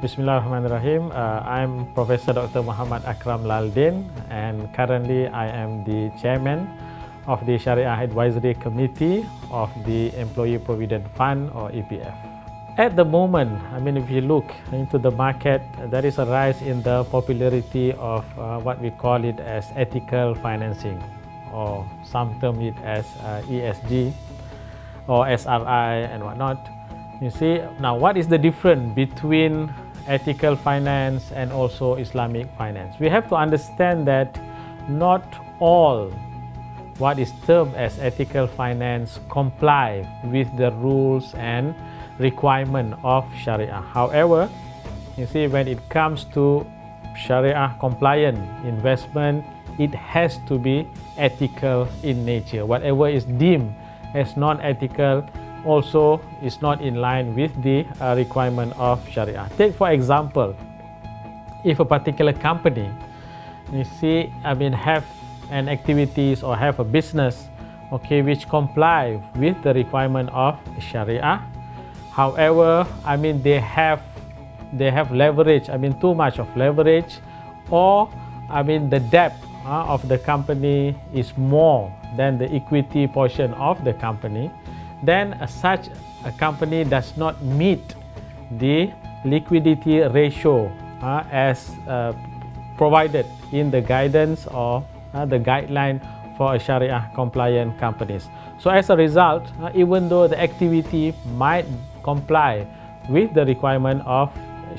Bismillahirrahmanirrahim. I'm Professor Dr. Muhammad Akram Laldin, and currently I am the chairman of the Shariah Advisory Committee of the Employee Provident Fund, or EPF. At the moment, if you look into the market, there is a rise in the popularity of what we call it as ethical financing, or some term it as ESG or SRI and whatnot. You see, now what is the difference between ethical finance and also Islamic finance? We have to understand that not all what is termed as ethical finance comply with the rules and requirement of Sharia. However, you see, when it comes to Sharia compliant investment, it has to be ethical in nature. Whatever is deemed as non-ethical also is not in line with the requirement of Sharia. Take for example, if a particular company, you see, have an activities or have a business, which comply with the requirement of Sharia. However, they have leverage, too much of leverage, or the debt of the company is more than the equity portion of the company, then such a company does not meet the liquidity ratio as provided in the guidance or the guideline for a Sharia compliant companies. So as a result, even though the activity might comply with the requirement of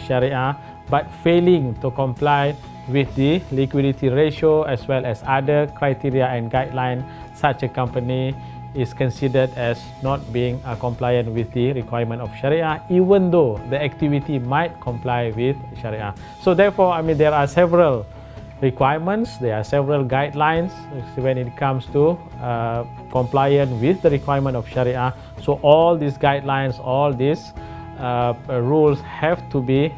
Sharia, but failing to comply with the liquidity ratio as well as other criteria and guidelines, such a company is considered as not being compliant with the requirement of Sharia, even though the activity might comply with Sharia. So therefore, there are several requirements, there are several guidelines when it comes to compliance with the requirement of Sharia. So all these guidelines, all these rules have to be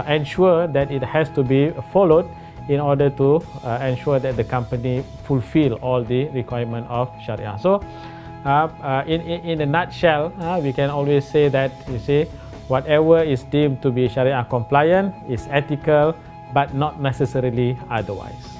ensure that it has to be followed in order to ensure that the company fulfill all the requirement of Sharia. So in a nutshell, we can always say that, you see, whatever is deemed to be Sharia compliant is ethical, but not necessarily otherwise.